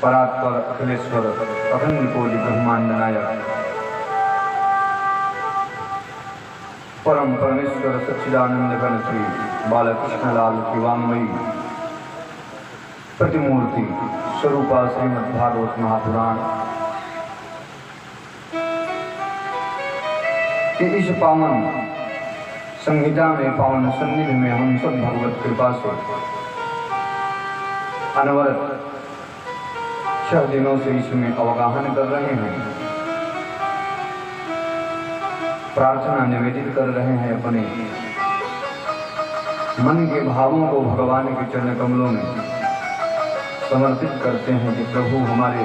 परात्पर अखिलेश्वर अखंड कोटि ब्रह्मांड नायक परम परमेश्वर सच्चिदानंद घन श्री बालकृष्ण लाल की वांगमयी प्रतिमूर्ति स्वरूपा श्रीमद् भागवत महापुराण कि इस पावन संहिता में पावन सन्निधि में हम सब भगवत कृपा से अनवरत 6 दिनों से इसमें अवगाहन कर रहे हैं, प्रार्थना निवेदित कर रहे हैं, अपने मन के भावों को भगवान के चरण कमलों में समर्पित करते हैं कि प्रभु हमारे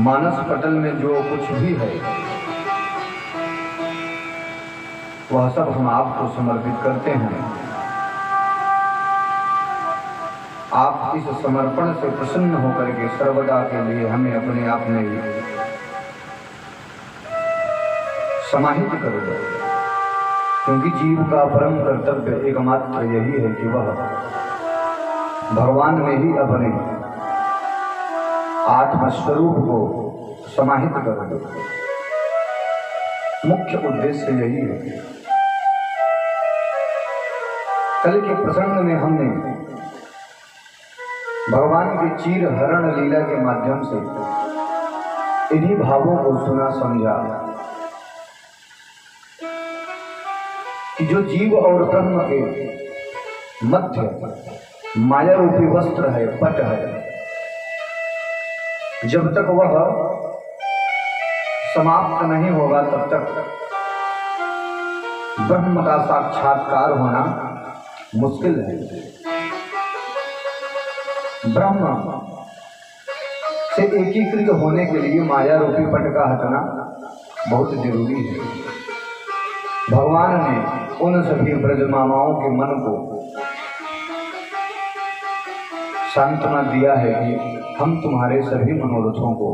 मानस पटल में जो कुछ भी है वह सब हम आपको समर्पित करते हैं। आप इस समर्पण से प्रसन्न होकर के सर्वदा के लिए हमें अपने आप में समाहित कर दो, क्योंकि जीव का परम कर्तव्य एकमात्र यही है कि वह भगवान में ही अपने आत्मस्वरूप को समाहित कर दो। मुख्य उद्देश्य यही है। कल के प्रसंग में हमने भगवान की चीर हरण लीला के माध्यम से इन्हीं भावों को सुना समझा कि जो जीव और ब्रह्म के मध्य माया रूपी वस्त्र है, पट है, जब तक वह समाप्त नहीं होगा तब तक ब्रह्म का साक्षात्कार होना मुश्किल है। ब्रह्म से एकीकृत होने के लिए माया रूपी पट का हटना बहुत जरूरी है। भगवान ने उन सभी ब्रजमामाओं के मन को सांत्वना दिया है कि हम तुम्हारे सभी मनोरथों को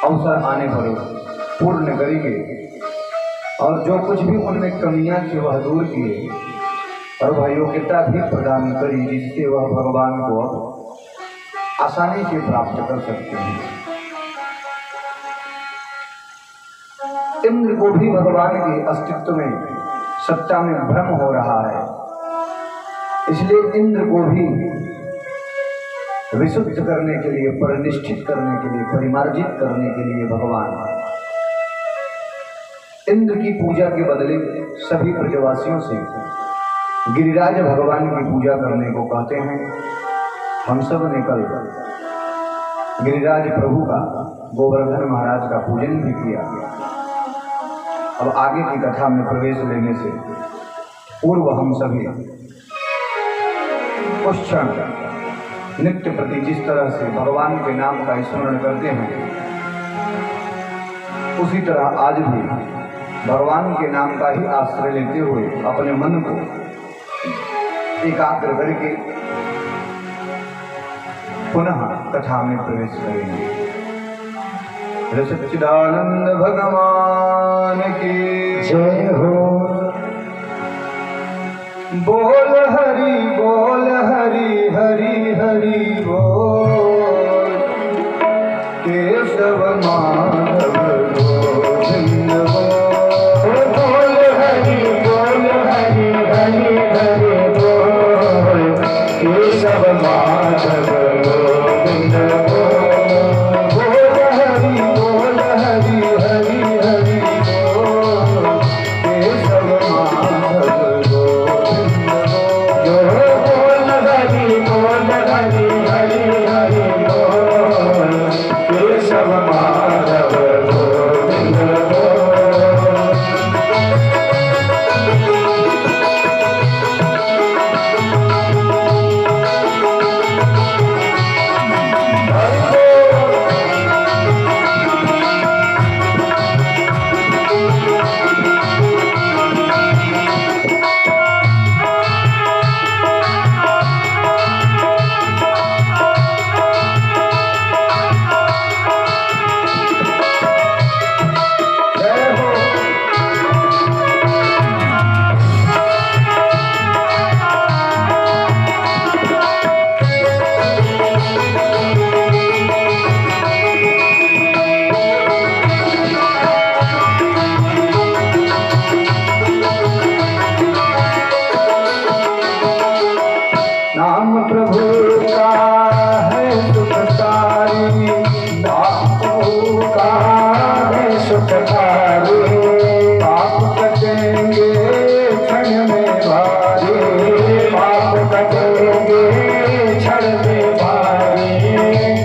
अवसर आने पर पूर्ण करेंगे, और जो कुछ भी उनमें कमियां थी वह दूर किए और वह योग्यता भी प्रदान करी जिससे वह भगवान को आसानी से प्राप्त कर सकते हैं। इंद्र को भी भगवान के अस्तित्व में सत्ता में भ्रम हो रहा है, इसलिए इंद्र को भी विशुद्ध करने के लिए, परिनिष्ठित करने के लिए, परिमार्जित करने के लिए भगवान इंद्र की पूजा के बदले सभी ब्रजवासियों से गिरिराज भगवान की पूजा करने को कहते हैं। हम सब ने कल गिरिराज प्रभु का, गोवर्धन महाराज का पूजन भी किया। अब आगे की कथा में प्रवेश लेने से पूर्व हम सभी उस क्षण नित्य प्रति जिस तरह से भगवान के नाम का स्मरण करते हैं, उसी तरह आज भी भगवान के नाम का ही आश्रय लेते हुए अपने मन को एकाग्र करके पुनः कथा में प्रवेश करेंगे। सच्चिदानंद भगवान की जय हो। बोल हरि बोल, हरि हरि हरि बोल, केशव माधव गोविंद बोल। बोल हरि बोल, हरि हरि हरि बोल, केशव माधव गोविंद बोल। बोल हरि बोल, हरि हरि हरि बोल, केशव माधव गोविंद बोल। बोल हरि बोल, हरि हरि हरि बोल, केशव माधव गोविंद बोल। प्रभु का है सुखकारी, नाम प्रभु का है सुखकारी। पाप कटेंगे क्षण में भारी, पाप कटेंगे क्षण में भारी।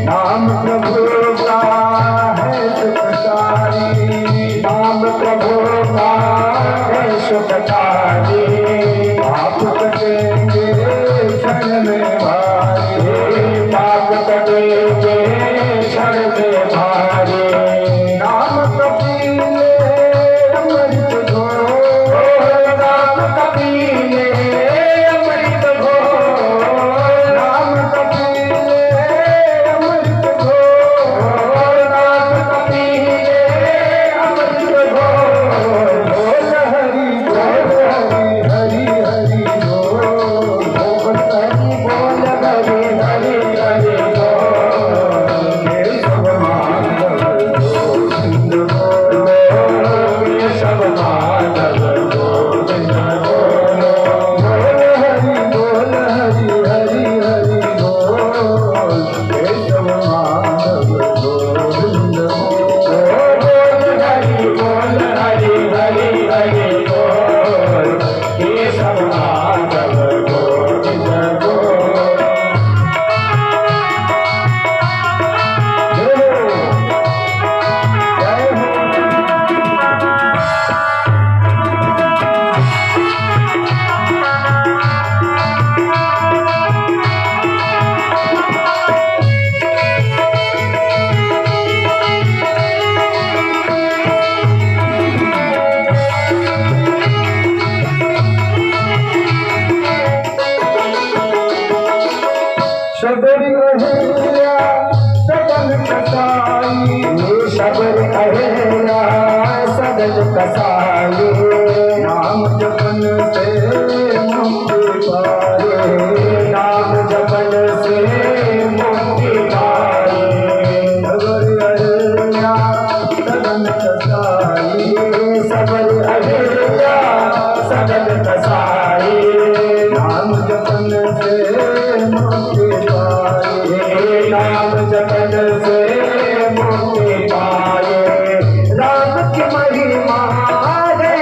नाम प्रभु का है सुखकारी, नाम प्रभु का है सुखकारी। पाप कटेंगे क्षण में भारी, पाप कटेंगे क्षण में भारी। नाम कपीले अमृत घोर, नाम कपीले अमृत घोर, नाम कपीले अमृत घोर, नाम कपीले अमृत घोर। बोल हरि बोल हरि हरि हरि बोल, बोल हरि बोल हरि हरि हरि बोल। ये सब माधव गोविंद बोलो, ये सब माधव गोविंद बोलो। बोल हरि बोल हरि हरि हरि बोल, ये सब माधव गोविंद बोलो। बोल हरि बोल हरि हरि हरि बोल, ये सब माधव गोविंद बोलो। जय हो, जय हो। शबर कहेला सदन कसाई, शबर कहेला सदन कसाई। नाम जपन से मुक्ति पाए, नाम जपन से मुक्ति पाए। शबर कहेला सदन कसाई, शबर कहेला सदन कसाई। नाम जपन से मुक्ति पाए, नाम जपन से मुक्ति पाए। राम की महिमा है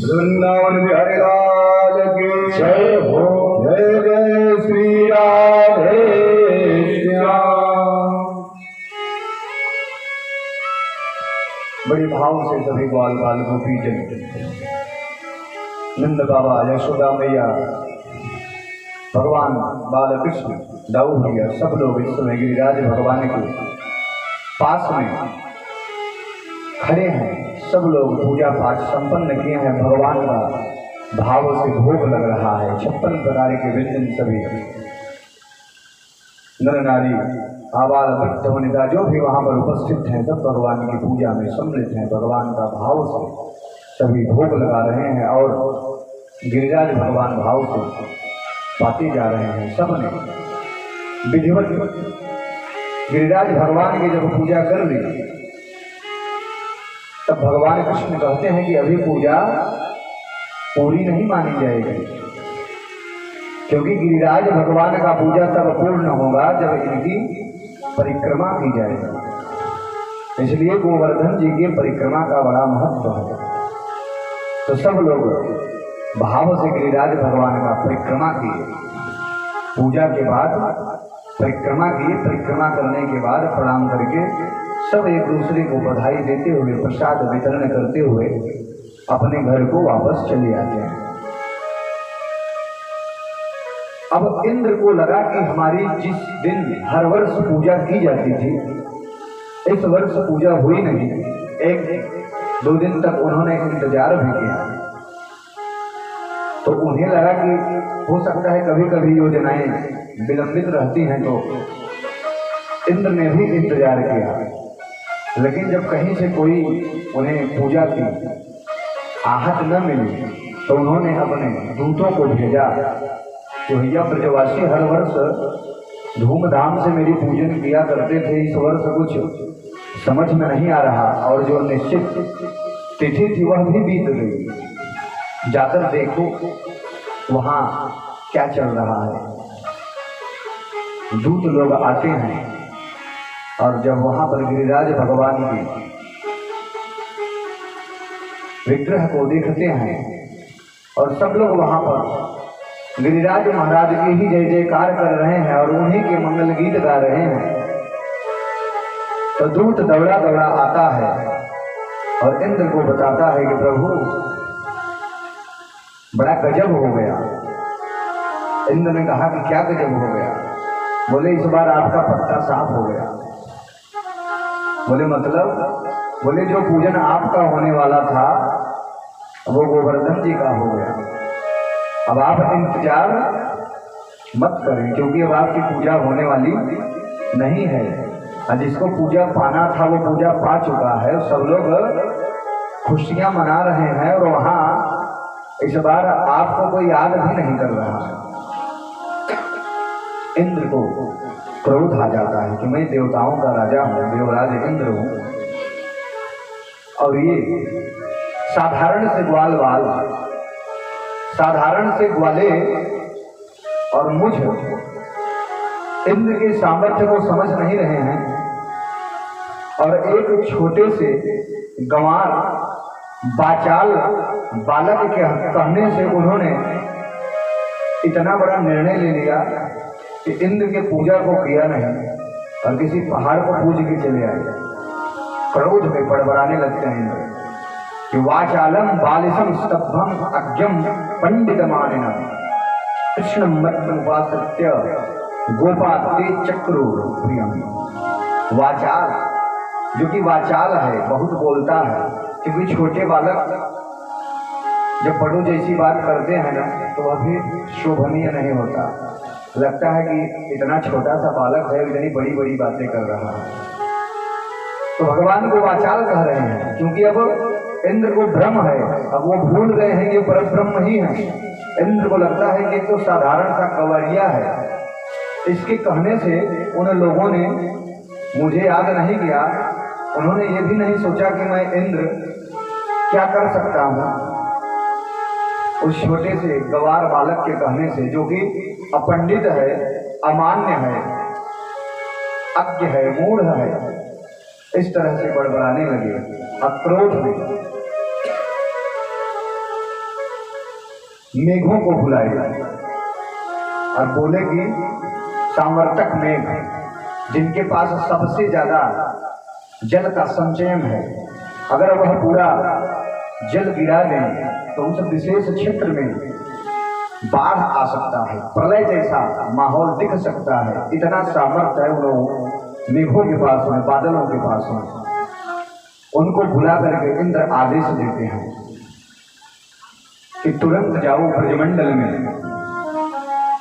वृंदावन बिहारी लाल की जय हो। जय जय श्री राधे श्याम। बड़े भाव से सभी ग्वाल बाल गोपी जन, नंद बाबा, यशोदा मैया, भगवान बाल कृष्ण, दाऊ भैया, सब लोग इस समय गिरिराज भगवान के पास में खड़े हैं। सब लोग पूजा पाठ संपन्न किए हैं। भगवान का भाव से भोग लग रहा है। 56 प्रकार के व्यंजन सभी नर नारी आबाल वृद्ध वनिता जो भी वहां पर उपस्थित हैं सब भगवान की पूजा में सम्मिलित हैं। भगवान का भाव से सभी भोग लगा रहे हैं और गिरिराज भगवान भाव से पाते जा रहे हैं। सबने विधिवत गिरिराज भगवान की जब पूजा कर ली तब भगवान कृष्ण कहते हैं कि अभी पूजा पूरी नहीं मानी जाएगी, क्योंकि गिरिराज भगवान का पूजा तब पूर्ण होगा जब इनकी परिक्रमा की जाएगी। इसलिए गोवर्धन जी की परिक्रमा का बड़ा महत्व है। तो सब लोग भाव से गिरिराज भगवान का परिक्रमा किए। पूजा के बाद परिक्रमा किए। परिक्रमा करने के बाद प्रणाम करके सब एक दूसरे को बधाई देते हुए प्रसाद वितरण करते हुए अपने घर को वापस चले आते हैं। अब इंद्र को लगा कि हमारी जिस दिन हर वर्ष पूजा की जाती थी इस वर्ष पूजा हुई नहीं। 1-2 दिन तक उन्होंने इंतजार भी किया, तो उन्हें लगा कि हो सकता है कभी कभी योजनाएं विलंबित रहती हैं, तो इंद्र ने भी इंतजार किया। लेकिन जब कहीं से कोई उन्हें पूजा की आहट न मिली तो उन्होंने अपने दूतों को भेजा कि भैया ब्रजवासी हर वर्ष धूमधाम से मेरी पूजन किया करते थे, इस वर्ष कुछ समझ में नहीं आ रहा और जो निश्चित तिथि थी वह भी बीत गई। जाकर देखो वहाँ क्या चल रहा है। दूत लोग आते हैं और जब वहां पर गिरिराज भगवान के विग्रह को देखते हैं और सब लोग वहां पर गिरिराज महाराज की ही जय जयकार कर रहे हैं और उन्हीं के मंगल गीत गा रहे हैं, तो दूत दौड़ा दौड़ा आता है और इंद्र को बताता है कि प्रभु बड़ा गजब हो गया। इंद्र ने कहा कि क्या गजब हो गया? बोले इस बार आपका पत्ता साफ हो गया। बोले मतलब? बोले जो पूजन आपका होने वाला था वो गोवर्धन जी का हो गया। अब आप इंतजार मत करें, क्योंकि अब आपकी पूजा होने वाली नहीं है। और जिसको पूजा पाना था वो पूजा पा चुका है। सब लोग खुशियां मना रहे हैं और वहां इस बार आपको कोई याद भी नहीं कर रहा है। इंद्र को क्रोध आ जाता है कि मैं देवताओं का राजा हूं, देवराज इंद्र हूं, और ये साधारण से ग्वाल बाल, साधारण से ग्वाले और मुझ इंद्र के सामर्थ्य को समझ नहीं रहे हैं। और एक छोटे से गंवार बाचाल बालक के कहने से उन्होंने इतना बड़ा निर्णय ले लिया कि इंद्र के पूजा को किया नहीं और किसी पहाड़ को पूज के चले आए। क्रोध में बड़बड़ाने लगते हैं इंद्र कि वाचालम बालिसम स्तब्धम अज्ञम पंडितमानिनम कृष्णम मत्सत्य गोपाते चक्रो प्रियम। वाचाल, जो कि वाचाल है, बहुत बोलता है, क्योंकि छोटे बालक जब बड़ों जैसी बात करते हैं ना तो वह भी शोभनीय नहीं होता। लगता है कि इतना छोटा सा बालक है, इतनी बड़ी बड़ी बातें कर रहा है। तो भगवान को वाचाल कह रहे हैं, क्योंकि अब इंद्र को भ्रम है, अब वो भूल गए हैं ये परब्रह्म ही है। इंद्र को लगता है कि तो साधारण सा कंवरिया है, इसके कहने से उन लोगों ने मुझे याद नहीं किया, उन्होंने ये भी नहीं सोचा कि मैं इंद्र क्या कर सकता हूँ। उस छोटे से गवार बालक के कहने से, जो कि अपंडित है, अमान्य है, अज्ञ है, मूढ़ है, इस तरह से बड़बड़ाने लगे अक्रोध में। मेघों को बुलाए और बोले कि सामर्थक मेघ, जिनके पास सबसे ज्यादा जल का संचयन है, अगर वह पूरा जल गिरा दें तो उस विशेष क्षेत्र में बाढ़ आ सकता है, प्रलय जैसा माहौल दिख सकता है। इतना सामर्थ्य है उन लोगों मेघों के पास में, बादलों के पास में। उनको बुला करके इंद्र आदेश देते हैं कि तुरंत जाओ ब्रजमंडल में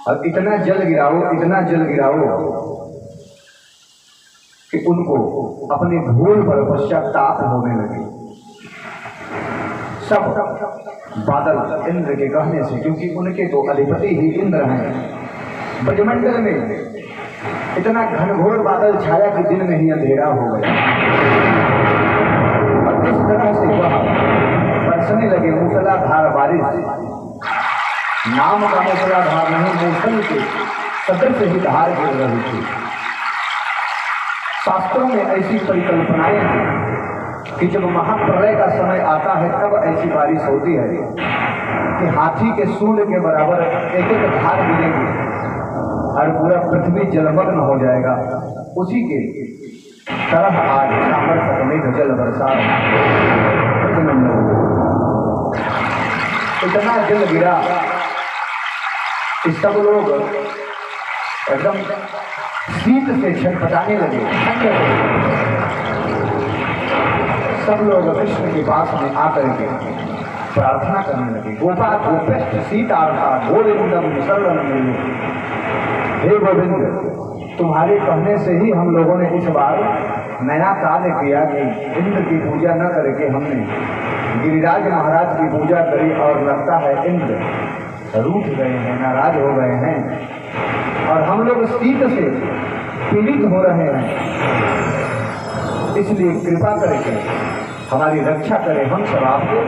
और इतना जल गिराओ, इतना जल गिराओ कि उनको अपने भूल पर पश्चाताप होने लगे। सब बादल इंद्र के कहने से, क्योंकि उनके तो अधिपति ही इंद्र हैं, ब्रजमंडल में इतना घनघोर बादल छाया कि दिन में ही अंधेरा हो गया। और इस तरह से वह बरसने लगे मूसलाधार बारिश। नाम का मूसलाधार नहीं, मूसल के सदृश ही धार गिर रही थी। शास्त्रों में ऐसी परिकल्पनाएं हैं कि जब महाप्रलय का समय आता है तब ऐसी बारिश होती है कि हाथी के सूंड के बराबर एक एक धार गिरेगी और पूरा पृथ्वी जलमग्न हो जाएगा। उसी के तरह आज सामर्थ्य मेघ जल बरसा, इतना जल गिरा कि सब लोग एकदम शीत से छटपटाने लगे, ठंड लगे। सब लोग कृष्ण के पास में आकर के प्रार्थना करने लगे, गोपा गोपेष्ट सीतार्था गोविंदम शरणम मेरे। हे गोविंद, तुम्हारे कहने से ही हम लोगों ने इस बार नया कार्य किया कि इंद्र की पूजा न करके हमने गिरिराज महाराज की पूजा करी, और लगता है इंद्र रूठ गए हैं, नाराज हो गए हैं और हम लोग शीत से पीड़ित हो रहे हैं। इसलिए कृपा करके हमारी रक्षा करें, हम सब आपके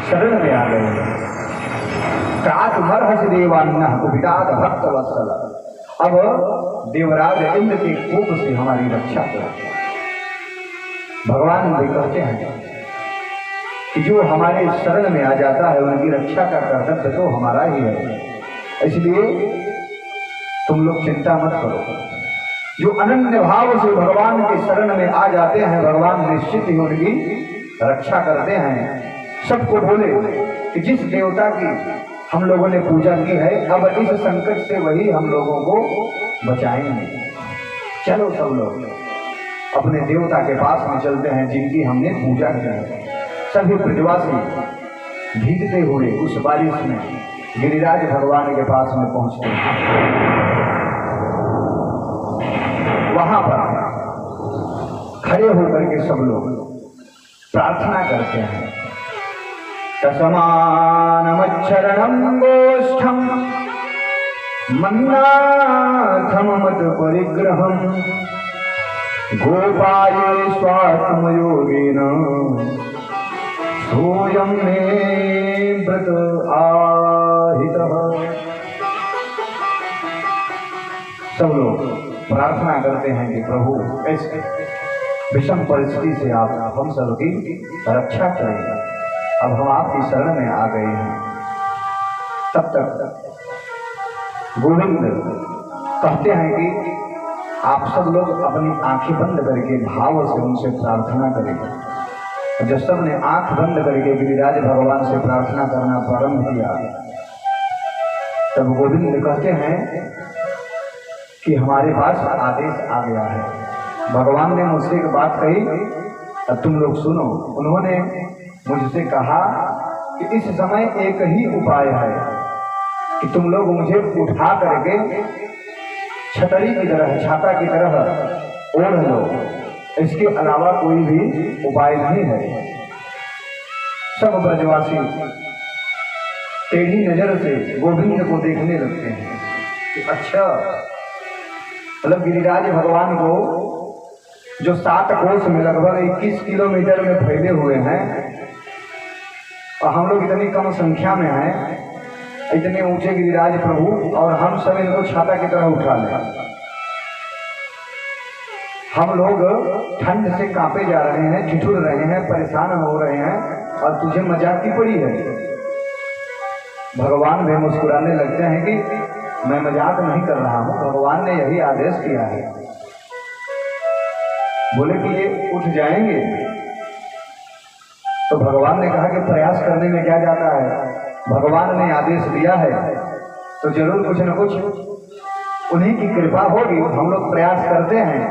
शरण में आ गए हैं। त्रात मर्हस देवान्ना कुपिताद भक्त वत्सल। अब देवराज इंद्र के कोप से हमारी रक्षा करें। भगवान भी कहते हैं कि जो हमारे शरण में आ जाता है उनकी रक्षा का कर्तव्य तो हमारा ही है। इसलिए तुम लोग चिंता मत करो। जो अनन्य भाव से भगवान के शरण में आ जाते हैं, भगवान निश्चित ही उनकी रक्षा करते हैं। सबको बोले कि जिस देवता की हम लोगों ने पूजा की है, अब इस संकट से वही हम लोगों को बचाएंगे। चलो सब लोग अपने देवता के पास में चलते हैं जिनकी हमने पूजा की है। सभी ब्रजवासी भीगते हुए उस बारिश में गिरिराज भगवान के पास में पहुंचते हैं। वहां पर खड़े होकर के सब लोग प्रार्थना करते हैं। तस्मानमच्छरणं गोष्ठं मन्नाथं मत परिग्रहं गोपाये स्वात्मयोगेन सोऽयं मे व्रत आहितः। सब लोग प्रार्थना करते हैं कि प्रभु इस विषम परिस्थिति से आप हम सब की रक्षा करें। अब हम आपकी शरण में आ गए हैं। तब तक गोविंद कहते हैं कि आप सब लोग अपनी आंखें बंद करके भाव से उनसे प्रार्थना करें। जब सब ने आंख बंद करके गिरिराज भगवान से प्रार्थना करना प्रारंभ किया, तब गोविंद कहते हैं कि हमारे पास आदेश आ गया है। भगवान ने मुझसे एक बात कही, अब तुम लोग सुनो। उन्होंने मुझसे कहा कि इस समय एक ही उपाय है कि तुम लोग मुझे उठा करके छतरी की तरह, छाता की तरह ओढ़ लो। इसके अलावा कोई भी उपाय नहीं है। सब ब्रजवासी टेढ़ी नजर से गोविंद को देखने लगते हैं कि अच्छा मतलब गिरिराज भगवान को जो 7 कोस में लगभग 21 किलोमीटर में फैले हुए हैं, और हम लोग इतनी कम संख्या में हैं, इतने ऊंचे गिरिराज प्रभु, और हम सब इनको छाता की तरह उठा लें। हम लोग ठंड से कांपे जा रहे हैं, ठिठुर रहे हैं, परेशान हो रहे हैं, और तुझे मजाक की पड़ी है। भगवान भी मुस्कुराने लगते हैं कि मैं मजाक नहीं कर रहा हूं, भगवान ने यही आदेश किया है। बोले कि ये उठ जाएंगे, तो भगवान ने कहा कि प्रयास करने में क्या जाता है, भगवान ने आदेश दिया है तो जरूर कुछ न कुछ उन्हीं की कृपा होगी। हम लोग प्रयास करते हैं।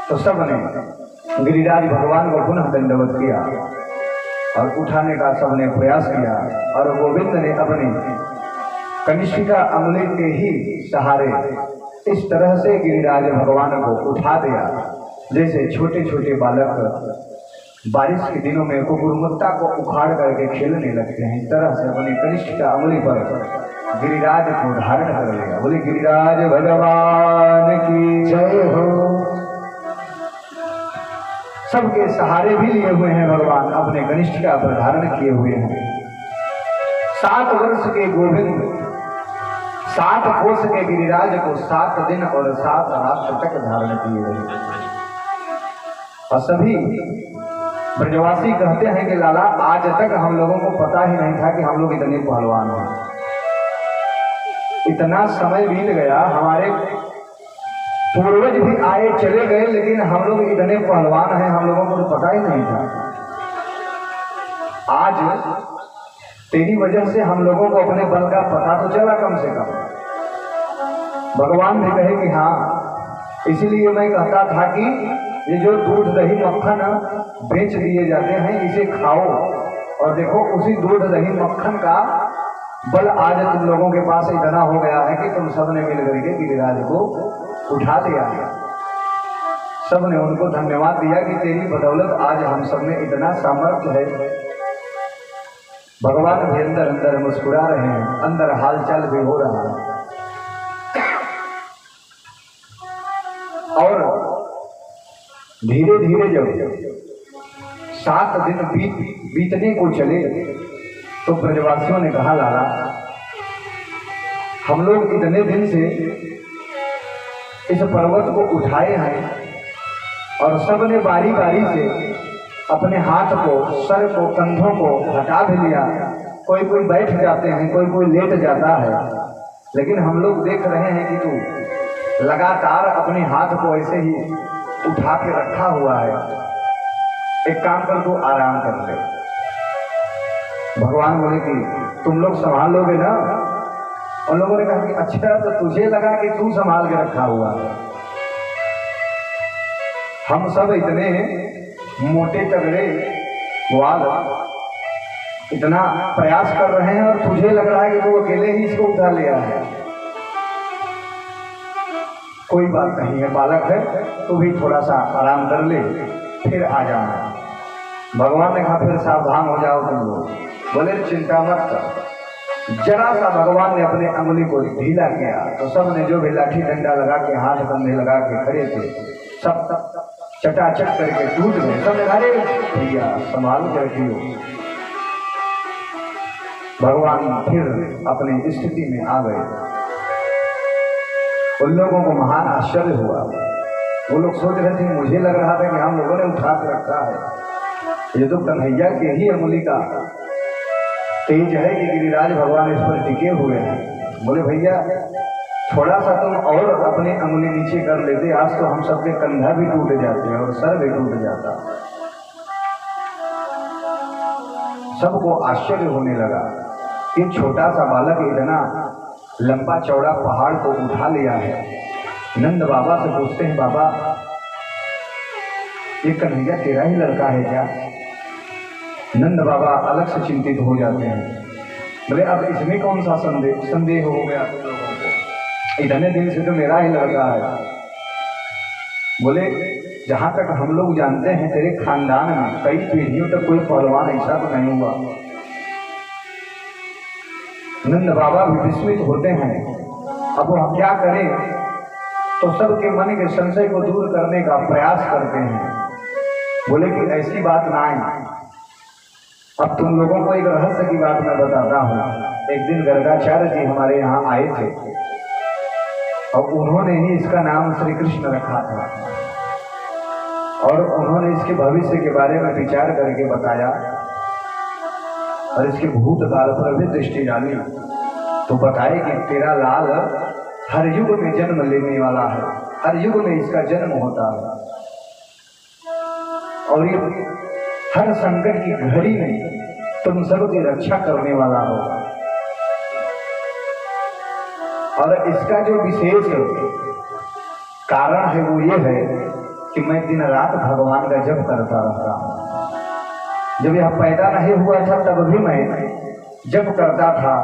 तो सबने गिरिराज भगवान को पुनः दंडवत किया और उठाने का सबने प्रयास किया, और गोविंद ने अपने कनिष्ठिका अंगुली के ही सहारे इस तरह से गिरिराज भगवान को उठा दिया जैसे छोटे छोटे बालक बारिश के दिनों में कुकुरमुत्ता को उखाड़ करके खेलने लगते हैं। इस तरह से अपनी कनिष्ठिका अंगुली पर गिरिराज को धारण कर लिया। बोले गिरिराज भगवान की जय हो। सबके सहारे भी लिए हुए हैं भगवान, अपने कनिष्ठिका पर धारण किए हुए हैं। 7 वर्ष के गोविंद 7 कोस के गिरिराज को 7 दिन और 7 रात तक धारण किए हुए। और सभी ब्रजवासी कहते हैं कि लाला, आज तक हम लोगों को पता ही नहीं था कि हम लोग इतने पहलवान हैं। इतना समय बीत गया, हमारे पूर्वज भी आए चले गए, लेकिन हम लोग इतने पहलवान हैं हम लोगों को तो पता ही नहीं था। आज तेरी वजह से हम लोगों को अपने बल का पता तो चला कम से कम। भगवान भी कहे कि हाँ, इसीलिए मैं कहता था कि ये जो दूध दही मक्खन बेच दिए जाते हैं, इसे खाओ, और देखो उसी दूध दही मक्खन का बल आज तुम लोगों के पास इतना हो गया है कि तुम सबने मिल करके गिरिराज को उठा दिया। सबने उनको धन्यवाद दिया कि तेरी बदौलत आज हम सब में इतना सामर्थ्य है। भगवान भी अंदर अंदर मुस्कुरा रहे हैं, अंदर हालचाल भी हो रहा है। और धीरे धीरे जब 7 दिन बीतने को चले तो ब्रजवासियों ने कहा, लाला, हम लोग इतने दिन से इस पर्वत को उठाए हैं और सबने बारी बारी से अपने हाथ को, सर को, कंधों को हटा भी लिया। कोई कोई बैठ जाते हैं, कोई कोई लेट जाता है, लेकिन हम लोग देख रहे हैं कि तू लगातार अपने हाथ को ऐसे ही उठा के रखा हुआ है। एक काम कर, तू आराम कर ले। भगवान बोले कि तुम लोग संभाल लोगे ना? उन लोगों ने कहा कि अच्छा, तो तुझे लगा कि तू संभाल के रखा हुआ है। हम सब इतने मोटे तगड़े ग्वाल इतना प्रयास कर रहे हैं और तुझे लग रहा है कि वो अकेले ही इसको उठा लिया है। कोई बात नहीं है, बालक है, तू भी थोड़ा सा आराम कर ले, फिर आ जाना। भगवान ने कहा फिर सावधान हो जाओ तुम लोग। बोले चिंता मत कर। जरा सा भगवान ने अपने अंगुली को ढीला किया तो सब ने जो भी लाठी डंडा लगा के, हाथ कंधे लगा के खड़े थे, सब चटाचट करके टूट गए। सब अरे भैया संभाल कर रखियो। भगवान फिर अपनी स्थिति में आ गए। उन लोगों को महान आश्चर्य हुआ। वो लोग सोच रहे थे, मुझे लग रहा था कि हम लोगों ने उठा के रखा है, ये तो कन्हैया के ही अंगुली का तेज है कि गिरिराज भगवान इस पर टिके हुए हैं। बोले भैया थोड़ा सा तुम और अपनी अंगुली नीचे कर लेते, आज तो हम सबके कंधा भी टूट जाते और सर भी टूट जाता। सबको आश्चर्य होने लगा कि छोटा सा बालक इतना लंबा चौड़ा पहाड़ को उठा लिया है। नंद बाबा से पूछते हैं, बाबा ये कन्हैया तेरा ही लड़का है क्या? नंद बाबा अलग से चिंतित हो जाते हैं। बोले अब इसमें कौन सा संदेह हो गया तुम लोगों को? इतने दिन से तो मेरा ही लड़का है। बोले जहां तक हम लोग जानते हैं तेरे खानदान में कई पीढ़ियों तक कोई पहलवान ऐसा तो नहीं हुआ। नंद बाबा भी विस्मित होते हैं। अब वह क्या करें? तो सबके मन के संशय को दूर करने का प्रयास करते हैं। बोले कि ऐसी बात ना है। अब तुम लोगों को एक रहस्य की बात मैं बताता हूँ। एक दिन गर्गाचार्य जी हमारे यहाँ आए थे और उन्होंने ही इसका नाम श्री कृष्ण रखा था और उन्होंने इसके भविष्य के बारे में विचार करके बताया और इसके भूतकाल पर भी दृष्टि डाली तो बताए कि तेरा लाल हर युग में जन्म लेने वाला है, हर युग में इसका जन्म होता है और ये हर संकट की घड़ी में तुम सबकी रक्षा करने वाला हो। और इसका जो विशेष कारण है वो ये है कि मैं दिन रात भगवान का जप करता रहता हूँ। जब यह पैदा नहीं हुआ था तब भी मैं जप करता था,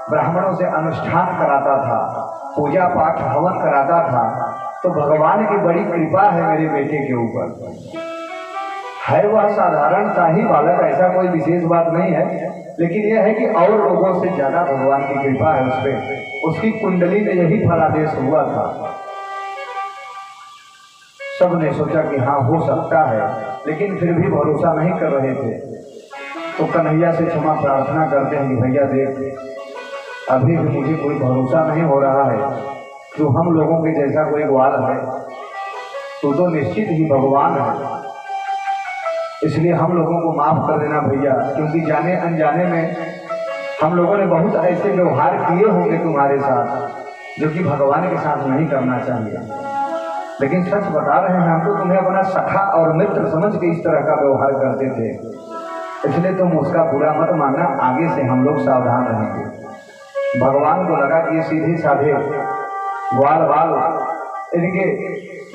ब्राह्मणों से अनुष्ठान कराता था, पूजा पाठ हवन कराता था। तो भगवान की बड़ी कृपा है मेरे बेटे के ऊपर। है वह साधारण सा ही बालक, ऐसा कोई विशेष बात नहीं है, लेकिन यह है कि और लोगों से ज्यादा भगवान की कृपा है उस पर। उसकी कुंडली में यही फलादेश हुआ था। सबने सोचा कि हाँ हो सकता है, लेकिन फिर भी भरोसा नहीं कर रहे थे। तो कन्हैया से क्षमा प्रार्थना करते हैं कि भैया देख, अभी भी मुझे कोई भरोसा नहीं हो रहा है। तो हम लोगों के जैसा कोई ग्वाल है, तो निश्चित ही भगवान है, इसलिए हम लोगों को माफ कर देना भैया, क्योंकि जाने अनजाने में हम लोगों ने बहुत ऐसे व्यवहार किए होंगे तुम्हारे साथ जो कि भगवान के साथ नहीं करना चाहिए। लेकिन सच बता रहे हैं, हम तो तुम्हें अपना सखा और मित्र समझ के इस तरह का व्यवहार करते थे, इसलिए तुम उसका बुरा मत मानना। आगे से हम लोग सावधान रहेंगे। भगवान को लगा कि ये सीधे साधे ग्वाल बाल, इनके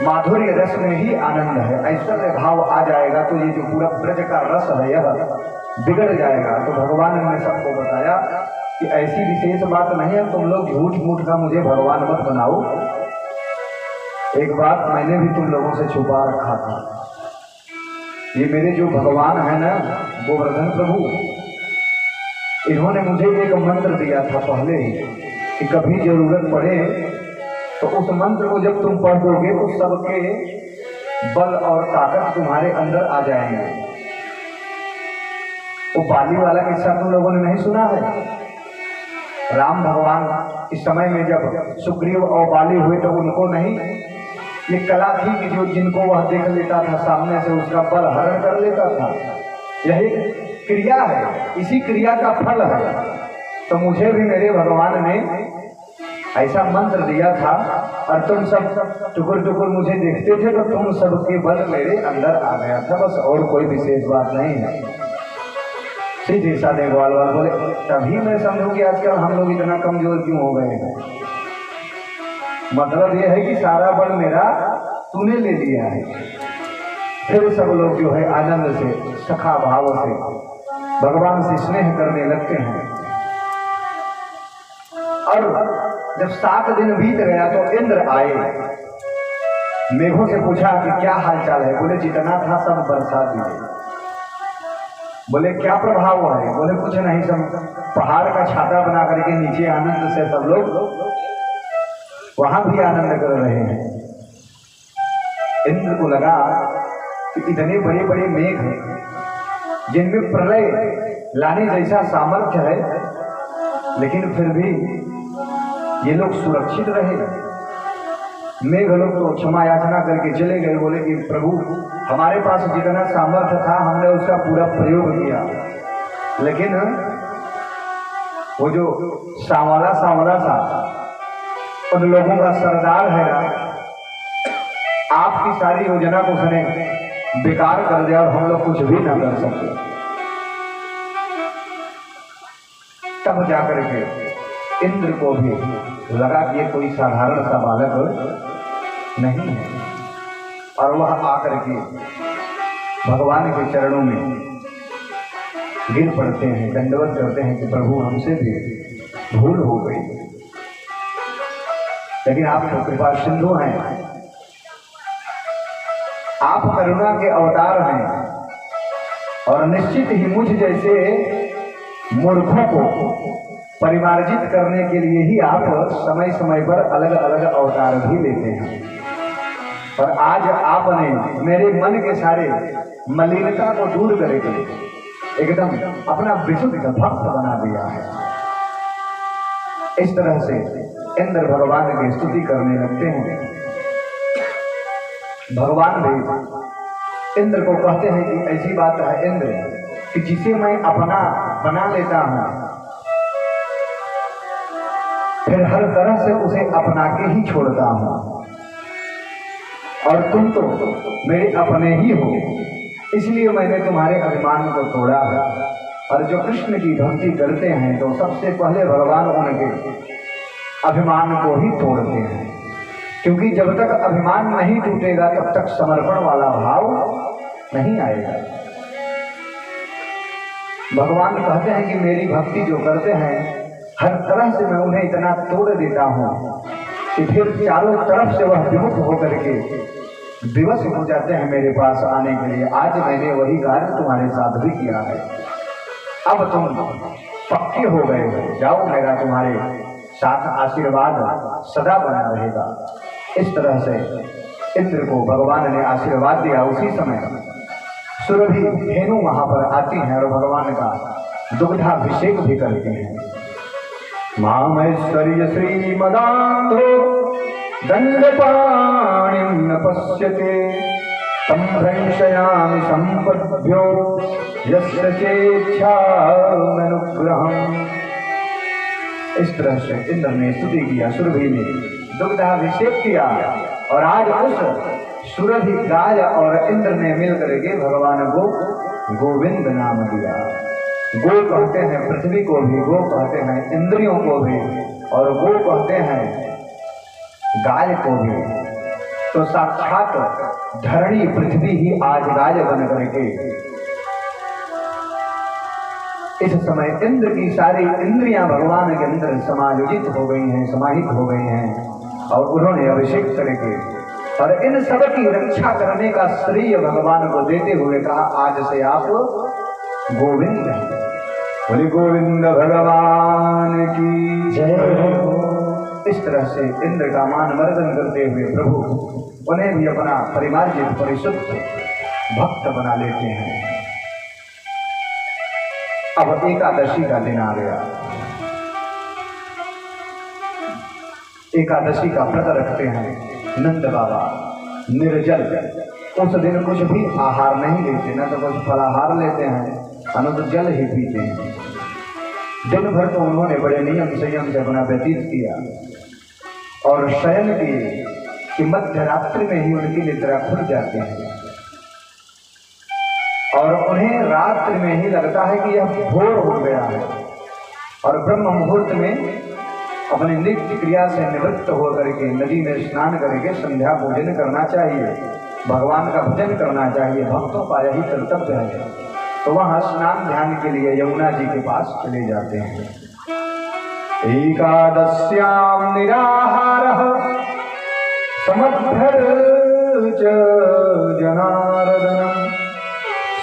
माधुर्य रस में ही आनंद है, ऐश्वर्य भाव आ जाएगा तो ये जो पूरा ब्रज का रस है यह बिगड़ जाएगा। तो भगवान ने सबको बताया कि ऐसी विशेष बात नहीं है, तुम लोग झूठ मूठ का मुझे भगवान मत बनाओ। एक बात मैंने भी तुम लोगों से छुपा रखा था। ये मेरे जो भगवान है ना, गोवर्धन प्रभु, इन्होंने मुझे एक मंत्र दिया था पहले ही कि कभी जरूरत पड़े तो उस मंत्र को जब तुम पढ़ दोगे तो सबके बल और ताकत तुम्हारे अंदर आ जाएंगे। वो बाली वाला किस्सा तुम लोगों ने नहीं सुना है? राम भगवान इस समय में जब सुग्रीव और बाली हुए तो उनको नहीं ये कला थी कि जो जिनको वह देख लेता था सामने से उसका बल हरण कर लेता था। यही क्रिया है, इसी क्रिया का फल है। तो मुझे भी मेरे भगवान ने ऐसा मंत्र दिया था और तुम सब टुकुर टुकुर मुझे देखते थे तो तुम सबके बल मेरे अंदर आ गया था, बस और कोई विशेष बात नहीं है। सीधे साधे ग्वाल वाल बोले, तभी मैं समझूं कि आजकल हम लोग इतना कमजोर क्यों हो गए हैं। मतलब यह है कि सारा बल मेरा तूने ले लिया है। फिर सब लोग जो है आनंद से, सखा भाव से भगवान से स्नेह करने लगते हैं। और जब 7 दिन बीत गया तो इंद्र आए, मेघों से पूछा कि क्या हाल चाल है। बोले जितना था सब बरसा दिए। बोले क्या प्रभाव है? बोले कुछ नहीं, सब पहाड़ का छाता बना करके नीचे आनंद से सब लोग वहां भी आनंद कर रहे हैं। इंद्र को लगा कि इतने बड़े बड़े मेघ हैं जिनमें प्रलय लाने जैसा सामर्थ्य है, लेकिन फिर भी ये लोग सुरक्षित रहे। मेघ लोग तो क्षमा याचना करके चले गए। बोले कि प्रभु हमारे पास जितना सामर्थ्य था हमने उसका पूरा प्रयोग किया, लेकिन वो जो सांवला था उन लोगों का सरदार है, आपकी सारी योजना को उसने बेकार कर दिया और हम लोग कुछ भी ना कर सके। तब जाकर के इंद्र को भी लगा कि ये कोई साधारण सा बालक नहीं है, और वह आकर के भगवान के चरणों में गिर पड़ते हैं, दंडवत करते हैं कि प्रभु हमसे भी भूल हो गई, लेकिन आप तो कृपा सिंधु हैं, आप करुणा के अवतार हैं, और निश्चित ही मुझ जैसे मूर्खों को परिमार्जित करने के लिए ही आप समय समय पर अलग अलग अवतार भी लेते हैं। और आज आपने मेरे मन के सारे मलिनता को दूर करके एकदम अपना विशुद्ध भक्त बना दिया है। इस तरह से इंद्र भगवान की स्तुति करने लगते हैं। भगवान भी इंद्र को कहते हैं कि ऐसी बात है इंद्र कि जिसे मैं अपना बना लेता हूं, फिर हर तरह से उसे अपना के ही छोड़ता हूं, और तुम तो मेरे अपने ही हो, इसलिए मैंने तुम्हारे अभिमान को तोड़ा है। और जो कृष्ण की भक्ति करते हैं तो सबसे पहले भगवान उनके अभिमान को ही तोड़ते हैं, क्योंकि जब तक अभिमान नहीं टूटेगा तब तक समर्पण वाला भाव नहीं आएगा। भगवान कहते हैं कि मेरी भक्ति जो करते हैं हर तरह से मैं उन्हें इतना तोड़ देता हूं कि फिर चारों तरफ से वह विमुख होकर के विवश हो जाते हैं मेरे पास आने के लिए। आज मैंने वही कार्य तुम्हारे साथ भी किया है, अब तुम पक्के हो गए हो, जाओ मेरा तुम्हारे साथ आशीर्वाद सदा बना रहेगा। इस तरह से इंद्र को भगवान ने आशीर्वाद दिया। उसी समय सुरभि धेनु वहां पर आती हैं और भगवान का दुग्धाभिषेक भी करते हैं। मामैश्वर्य श्रीमदान्धो दण्डपाणिं न पश्यते तं भ्रंशयामि सम्पद्भ्यो यस्य चेच्छामनुग्रहम्। इस तरह से इंद्र ने स्तुति किया, सुरभि ने दुग्धाभिषेक किया, और आज उस सुरभि गाय और इंद्र ने मिलकर के भगवान को गोविंद नाम दिया। गो कहते हैं पृथ्वी को भी, गो कहते हैं इंद्रियों को भी, और गो कहते हैं गाय को भी। तो साक्षात धरणी पृथ्वी ही आज गाय बन करके इस समय इंद्र की सारी इंद्रियां भगवान के अंदर समायोजित हो गई हैं, समाहित हो गई हैं, और उन्होंने अभिषेक करके और इन सब की रक्षा करने का श्रेय भगवान को देते हुए कहा, आज से आप गोविंद हैं। बोले गोविंद भगवान की जय। इस तरह से इंद्र का मान मर्दन करते हुए प्रभु उन्हें भी अपना परिमार्जित परिशुद्ध भक्त बना लेते हैं। अब एकादशी का दिन आ गया। एकादशी का व्रत रखते हैं नंद बाबा, निर्जल। उस दिन कुछ भी आहार नहीं लेते, न तो कुछ फलाहार लेते हैं, न तो जल ही पीते हैं। दिन भर तो उन्होंने बड़े नियम संयम से अपना व्यतीत किया, और शयन की मध्य रात्रि में ही उनकी निद्रा खुल जाती है, और उन्हें रात्रि में ही लगता है कि यह भोर हो गया है, और ब्रह्म मुहूर्त में अपनी नित्य क्रिया से निवृत्त होकर के नदी में स्नान करके संध्या भोजन करना चाहिए, भगवान का भजन करना चाहिए, भक्तों का यही कर्तव्य है। तो वहां स्नान ध्यान के लिए यमुना जी के पास चले जाते हैं। एकादश्यां निराहारः समभ्यर्च जनार्दनम्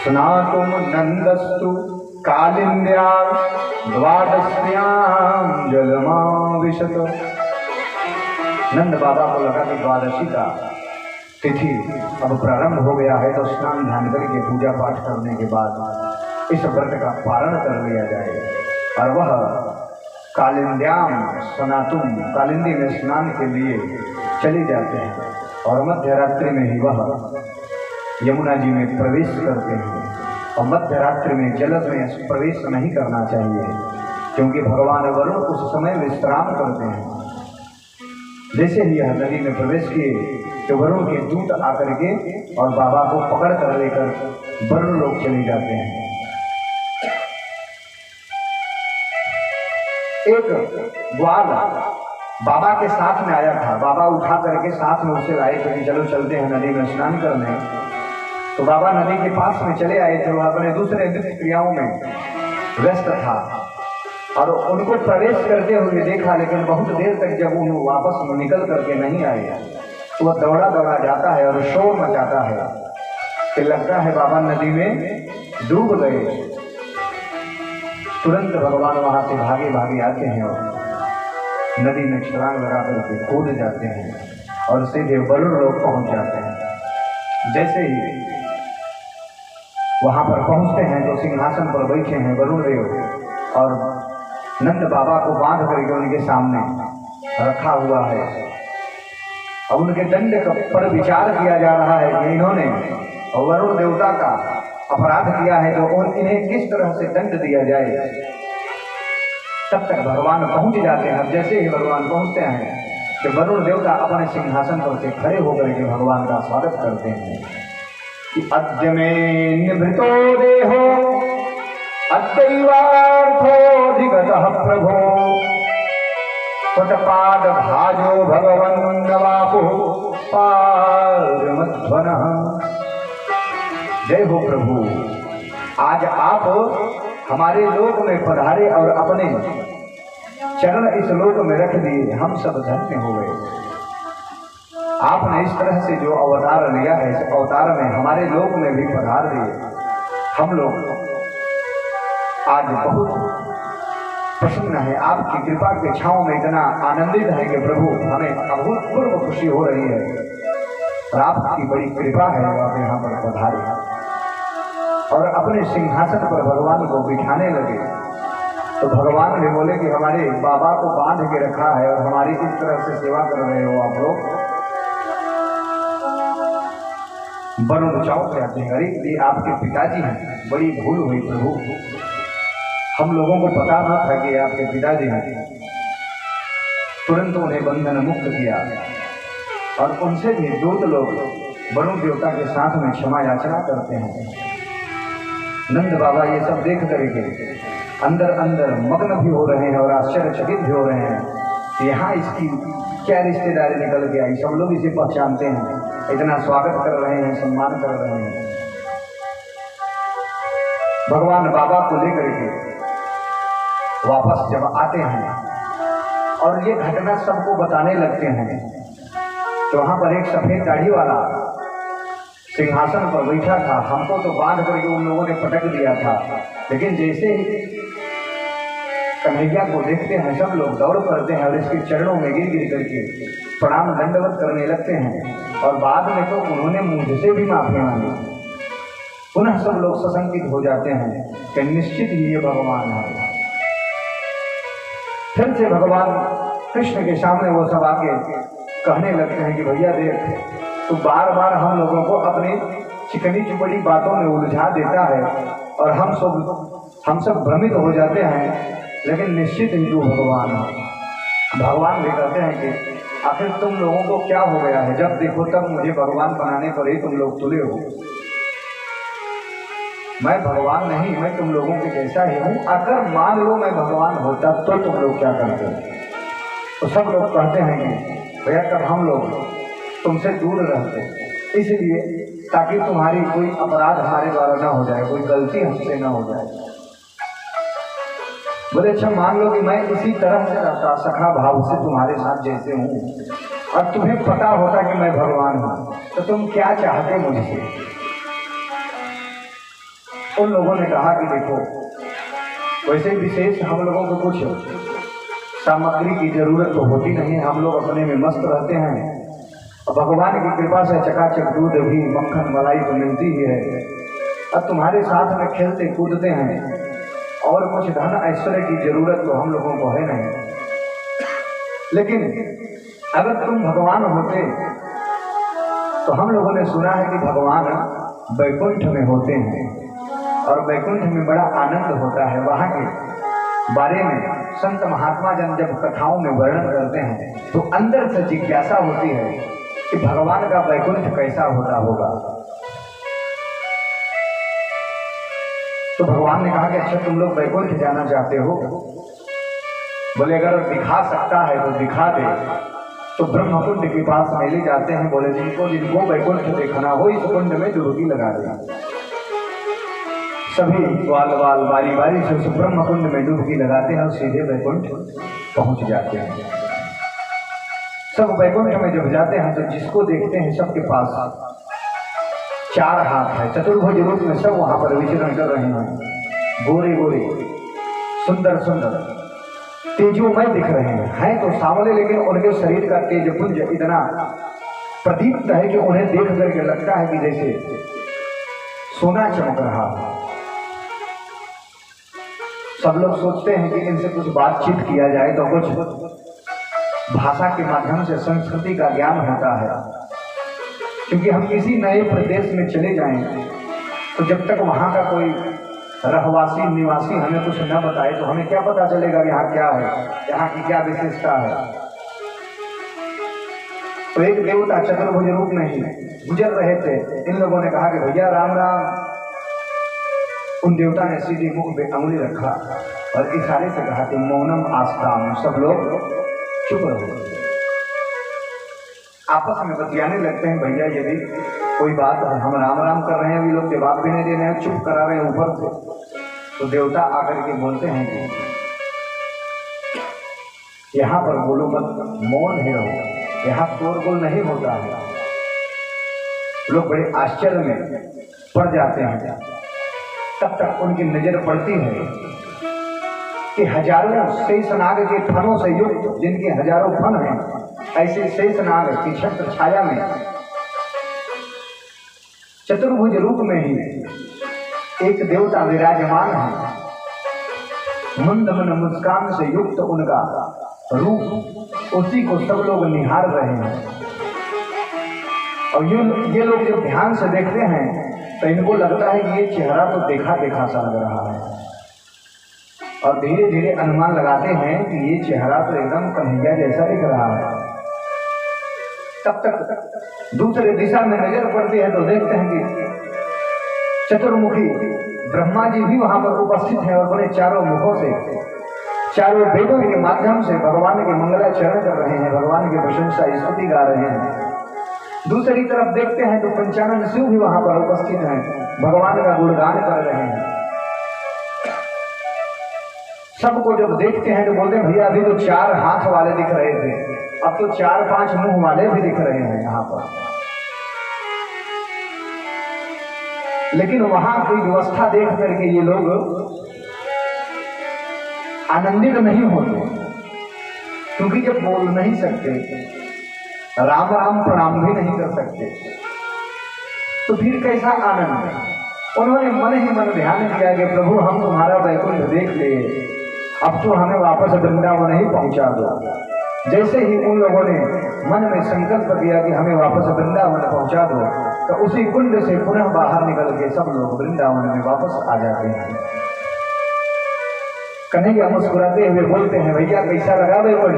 स्नातुं नन्दस्तु कालिन्द्यां द्वादश्यां जलमाविशत। नंद बाबा को लगा कि द्वादशी का तिथि अब प्रारंभ हो गया है, तो स्नान ध्यान करके पूजा पाठ करने के बाद इस व्रत का पारण कर लिया जाए। और वह कालिंद्याम स्नातुम, कालिंदी में स्नान के लिए चले जाते हैं, और मध्य रात्रि में ही वह यमुना जी में प्रवेश करते हैं। और मध्य रात्रि में जल में प्रवेश नहीं करना चाहिए, क्योंकि भगवान वरुण उस समय विश्राम करते हैं। जैसे ही यह नदी में प्रवेश किए तो वरुण के दूत आकर के और बाबा को पकड़ कर लेकर वरुण लोग चले जाते हैं। एक ग्वाल बाबा के साथ में आया था, बाबा उठा करके साथ में उसे लाए थे, चलो चलते हैं नदी में स्नान करने। तो बाबा नदी के पास में चले आए थे, वह अपने दूसरे नित्य क्रियाओं में व्यस्त था, और उनको प्रवेश करते हुए देखा, लेकिन बहुत देर तक जब उन्हें वापस निकल करके नहीं आए तो वह दौड़ा दौड़ा जाता है और शोर मचाता है कि लगता है बाबा नदी में डूब गए। तुरंत भगवान वहां से भागे भागे आते हैं और नदी में छलांग लगा करके कूद जाते हैं और सीधे वरुण लोक पहुंच जाते हैं। जैसे ही वहां पर पहुंचते हैं तो सिंहासन पर बैठे हैं वरुण देव और नंद बाबा को बांध करके उनके सामने रखा हुआ है। अब उनके दंड पर विचार किया जा रहा है कि इन्होंने वरुण देवता का अपराध किया है तो इन्हें किस तरह से दंड दिया जाए। तब तक भगवान पहुंच जाते हैं। अब जैसे ही भगवान पहुंचते हैं कि वरुण देवता अपने सिंहासन पर से खड़े होकर के भगवान का स्वागत करते हैं कि अद्य में निवृतो देहो अद्यैवार्थोऽधिगतः प्रभो त्वत्पाद भाजो भगवन् नवापुः पारमध्वनः। जय हो प्रभु, आज आप हमारे लोक में पधारे और अपने चरण इस लोक में रख दिए, हम सब धन्य हो गए। आपने इस तरह से जो अवतार लिया है, इस अवतार में हमारे लोक में भी पधार दिए। हम लोग आज बहुत प्रसन्न है, आपकी कृपा के छांव में इतना आनंदित है कि प्रभु हमें अभूतपूर्व खुशी हो रही है और आपकी बड़ी कृपा है। आप यहाँ पर पधारे और अपने सिंहासन पर भगवान को बिठाने लगे तो भगवान ने बोले कि हमारे बाबा को बांध के रखा है और हमारी इस तरह से सेवा कर रहे हो आप लोग। वरुण चौंक जाते हैं, अरे ये आपके पिताजी हैं, बड़ी भूल हुई प्रभु, हम लोगों को पता न था कि आपके पिताजी हैं। तुरंत उन्हें बंधन मुक्त किया और उनसे भी दूत लोग वरुण देवता के साथ में क्षमा याचना करते हैं। नंद बाबा ये सब देख करके अंदर अंदर मग्न भी हो रहे हैं और आश्चर्यचकित भी हो रहे हैं कि यहाँ इसकी क्या रिश्तेदारी निकल के आई। सब लोग इसे पहचानते हैं, इतना स्वागत कर रहे हैं, सम्मान कर रहे हैं। भगवान बाबा को लेकर के वापस जब आते हैं और ये घटना सबको बताने लगते हैं तो वहां पर एक सफेद दाढ़ी वाला सिंहासन पर बैठा था। हमको तो बांध करके उन लोगों ने पटक दिया था, लेकिन जैसे ही कन्हैया को देखते हैं सब लोग दौड़ पड़ते हैं और इसके चरणों में गिर गिर करके प्रणाम दंडवत करने लगते हैं और बाद में तो उन्होंने मुझसे भी माफी मांगी। पुनः सब लोग सशंकित हो जाते हैं कि निश्चित ही ये भगवान है। फिर से भगवान कृष्ण के सामने वो सब आके कहने लगते हैं कि भैया देख, तो बार बार हम लोगों को अपनी चिकनी चुपड़ी बातों में उलझा देता है और हम सब भ्रमित हो जाते हैं, लेकिन निश्चित ही तू भगवान है। भगवान भी कहते हैं कि आखिर तुम लोगों को क्या हो गया है, जब देखो तब मुझे भगवान बनाने पर ही तुम लोग तुले हो। मैं भगवान नहीं, मैं तुम लोगों के जैसा ही हूँ। अगर मान लो मैं भगवान होता तो तुम लोग क्या करते? तो सब लोग कहते हैं कि भैया तब हम लोग तुमसे दूर रहते, इसलिए ताकि तुम्हारी कोई अपराध हमारे द्वारा ना हो जाए, कोई गलती हमसे ना हो जाए। बोले अच्छा मान लो कि मैं इसी तरह से रहता, सखा भाव से तुम्हारे साथ जैसे हूँ और तुम्हें पता होता कि मैं भगवान हूँ, तो तुम क्या चाहते मुझसे? उन लोगों ने कहा कि देखो, वैसे विशेष हम लोगों को कुछ सामग्री की जरूरत तो होती नहीं, हम लोग अपने में मस्त रहते हैं और भगवान की कृपा से चकाचक दूध भी मक्खन मलाई तो मिलती ही है। अब तुम्हारे साथ में खेलते कूदते हैं और कुछ धन ऐश्वर्य की जरूरत तो हम लोगों को है नहीं, लेकिन अगर तुम भगवान होते तो हम लोगों ने सुना है कि भगवान वैकुंठ में होते हैं और वैकुंठ में बड़ा आनंद होता है। वहाँ के बारे में संत महात्मा जन जब कथाओं में वर्णन करते हैं तो अंदर से जिज्ञासा होती है कि भगवान का वैकुंठ कैसा होता होगा। तो भगवान ने कहा कि अच्छा तुम लोग वैकुंठ जाना चाहते हो? बोले अगर दिखा सकता है तो दिखा दे। तो ब्रह्मकुंड के पास में ले जाते हैं। बोले जिनको वैकुंठ देखना हो इस कुंड में डुबकी लगा दे। सभी ग्वाल बारी बारी से उस ब्रह्मकुंड में डुबकी लगाते हैं और सीधे वैकुंठ पहुंच जाते हैं। सब वैकुंठ में जब जाते हैं तो जिसको देखते हैं सबके पास 4 हाथ है, चतुर्भुज रूप में सब वहां पर विचरण कर रहे हैं। गोरे गोरे सुंदर सुंदर तेजोमय दिख रहे हैं तो सांवले, लेकिन उनके शरीर का तेजपुंज इतना प्रदीप्त है कि उन्हें देख करके लगता है कि जैसे सोना चमक रहा है। सब लोग सोचते हैं कि इनसे कुछ बातचीत किया जाए तो कुछ भाषा के माध्यम से संस्कृति का ज्ञान होता है, क्योंकि हम किसी नए प्रदेश में चले जाएं तो जब तक वहां का कोई रहवासी निवासी हमें कुछ न बताए तो हमें क्या पता चलेगा यहाँ क्या है, यहाँ की क्या विशेषता है। तो एक देवता चतुर्भुज रूप में ही गुजर रहे थे। इन लोगों ने कहा कि भैया राम राम। उन देवता ने सीधे मुख पे अंगुली रखा और इशारे से कहा कि मौनम आस्ताम। सब लोग चुप रहो। आपस में बतियाने लगते हैं, भैया यदि कोई बात हम राम राम कर रहे हैं, ये लोग जवाब भी नहीं दे रहे हैं, चुप करा रहे हैं ऊपर से। तो देवता आकर के बोलते हैं कि यहाँ पर बोलो मत, मौन है रहो, यहाँ शोरगुल नहीं होता है। लोग बड़े आश्चर्य में पड़ जाते हैं। तब तक उनकी नजर पड़ती है कि हजारों शेषनाग के फनों से युक्त, जिनके हजारों फन हैं, ऐसे शेषनाग की छत्र छाया में चतुर्भुज रूप में ही एक देवता विराजमान है। मंद मन मुस्कान से युक्त उनका रूप, उसी को सब लोग निहार रहे हैं। और ये लोग जब ध्यान से देखते हैं तो इनको लगता है कि ये चेहरा तो देखा देखा सा लग रहा है, और धीरे धीरे अनुमान लगाते हैं कि ये चेहरा तो एकदम कन्हैया जैसा दिख रहा है। तब तक दूसरे दिशा में नजर पड़ती है तो देखते हैं कि चतुर्मुखी ब्रह्मा जी भी वहां पर उपस्थित हैं और अपने चारों मुखों से, चारों वेदों के माध्यम से भगवान के मंगलाचरण कर रहे हैं, भगवान की प्रशंसा स्तुति गा रहे हैं। दूसरी तरफ देखते हैं तो पंचानन शिव भी वहां पर उपस्थित हैं, भगवान का गुणगान कर रहे हैं। सबको जब देखते हैं तो बोलते हैं भैया अभी तो 4 हाथ वाले दिख रहे थे, अब तो 4-5 मुंह वाले भी दिख रहे हैं यहाँ पर। लेकिन वहां की व्यवस्था देख करके ये लोग आनंदित नहीं होते, क्योंकि जब बोल नहीं सकते, राम राम प्रणाम भी नहीं कर सकते, तो फिर कैसा आनंद है। उन्होंने मन ही मन ध्यान किया कि प्रभु हम तुम्हारा वैकुंठ देख ले, अब तो हमें वापस वृंदावन ही पहुंचा दो। जैसे ही उन लोगों ने मन में संकल्प किया कि हमें वापस वृंदावन पहुंचा दो, तो उसी कुंड से पुनः बाहर निकल के सब लोग वृंदावन में वापस आ जाते हैं। कन्हैया मुस्कुराते हुए बोलते हैं भैया कैसा लगा वैकुंठ?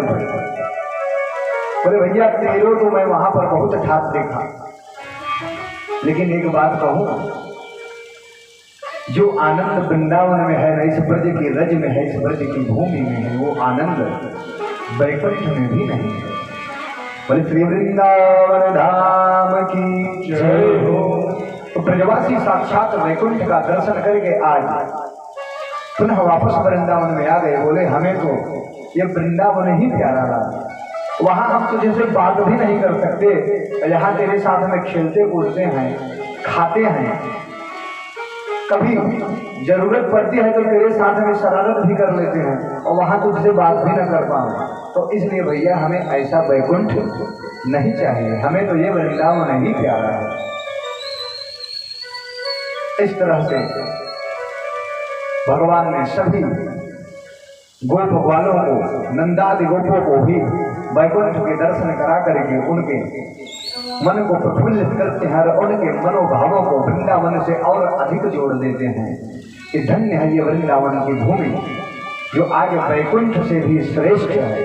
बोले भैया तेरो तो मैं वहां पर बहुत ठाक देखा, लेकिन एक बात कहूं, जो आनंद वृंदावन में है, इस ब्रज की रज में है, इस ब्रज की भूमि में है, वो आनंद वैकुंठ में भी नहीं है। बोले श्री वृंदावन धाम की जय हो। तो ब्रजवासी साक्षात वैकुंठ का दर्शन करके आज पुनः वापस वृंदावन में आ गए। बोले हमें तो ये वृंदावन ही प्यारा लगा, वहां हम तुझे से बात भी नहीं कर सकते, यहाँ तेरे साथ में खेलते कूदते हैं, खाते हैं, कभी जरूरत पड़ती है तो तेरे साथ में शरारत भी कर लेते हैं, और वहां तुझसे बात भी न कर पाऊंगा। तो इसलिए भैया हमें ऐसा वैकुंठ नहीं चाहिए, हमें तो ये वृंदावन ही प्यारा है। इस तरह से भगवान ने सभी गोप वालों को, नंदादि गोपों को भी वैकुंठ के दर्शन करा करके उनके मन को प्रफुल्लित करते हैं और उनके मनोभावों को वृंदावन से और अधिक जोड़ देते हैं कि धन्य है ये वृंदावन की भूमि, जो आज वैकुंठ से भी श्रेष्ठ है।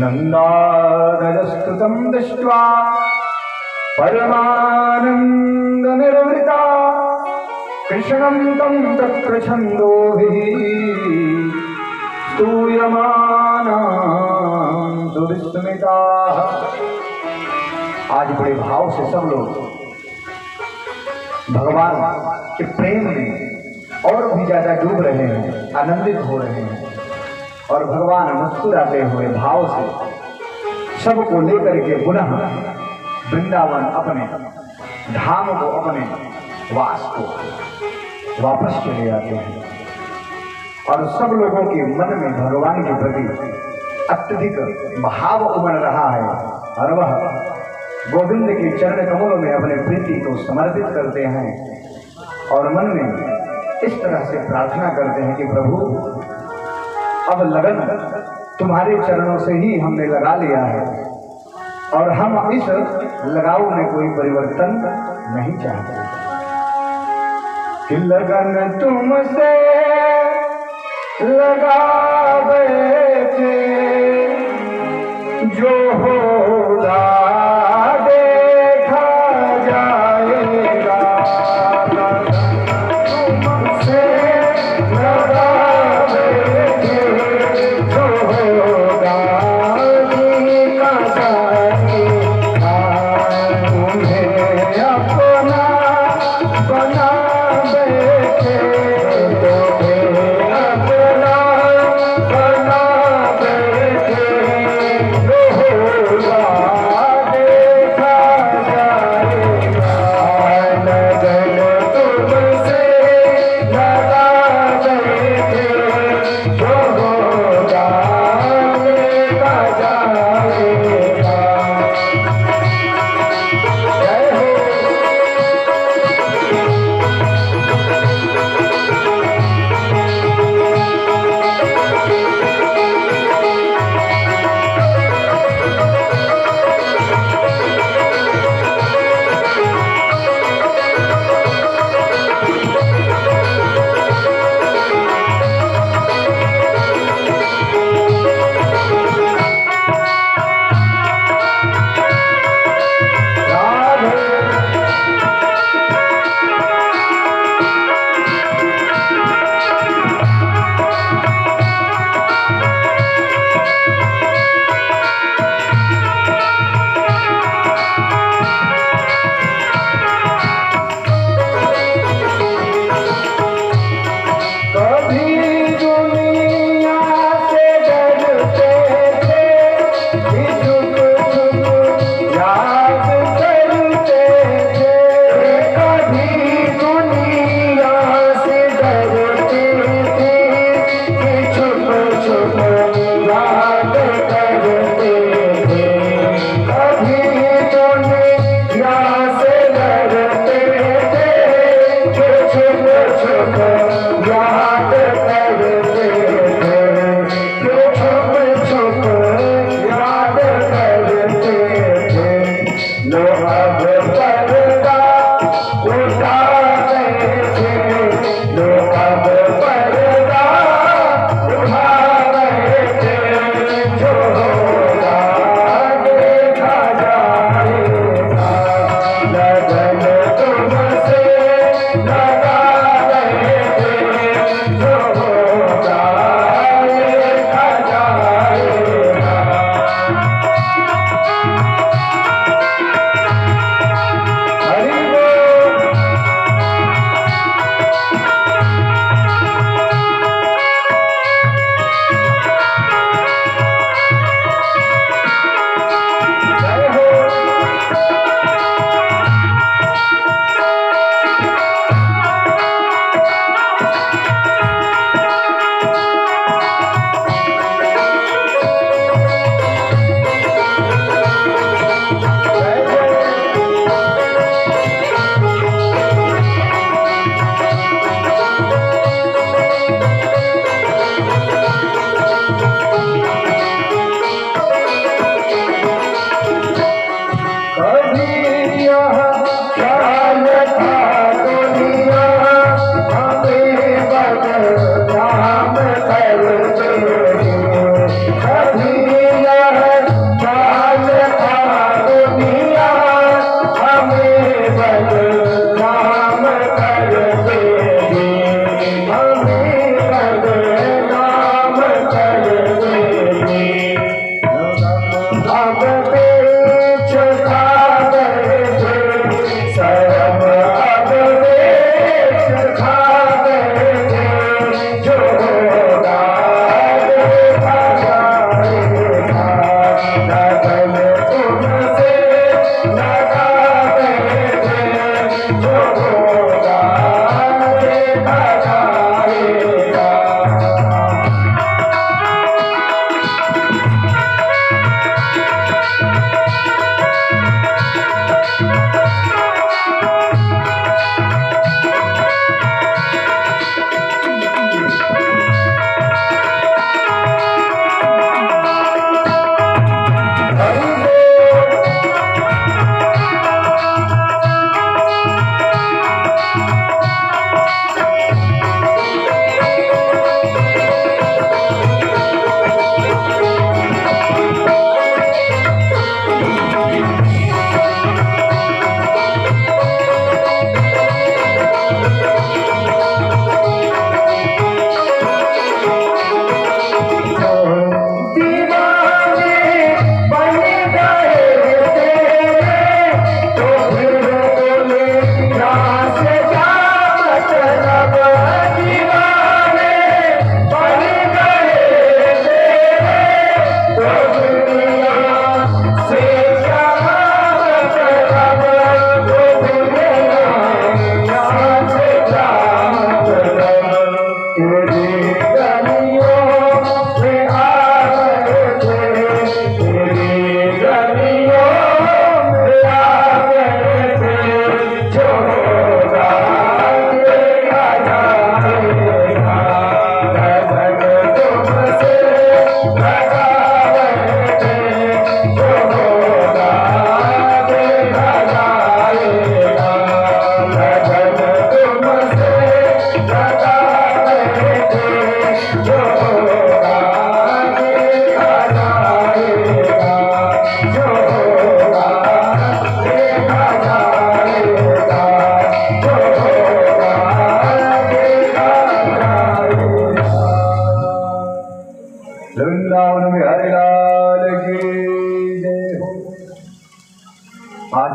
नंदादयस्तुतं दृष्ट्वा परमानंद निर्वृता कृष्णं तं तत्र छन्दोभिः स्तूयमाना सुविस्मिताः। आज बड़े भाव से सब लोग भगवान के प्रेम में और भी ज्यादा डूब रहे हैं, आनंदित हो रहे हैं, और भगवान मुस्कुराते हुए भाव से सबको लेकर के पुनः वृंदावन अपने धाम को, अपने वास को वापस चले आते हैं। और सब लोगों के मन में भगवान के प्रति अत्यधिक भाव उमड़ रहा है और वह गोविंद के चरण कमलों में अपने प्रीति को समर्पित करते हैं और मन में इस तरह से प्रार्थना करते हैं कि प्रभु अब लगन तुम्हारे चरणों से ही हमने लगा लिया है और हम इस लगाव में कोई परिवर्तन नहीं चाहते कि लगन तुमसे लगावे थे जो होगा देखा जाएगा तुमसे लगावे थे जो होगा देखा जाएगा तुम्हें अपना बना बैठे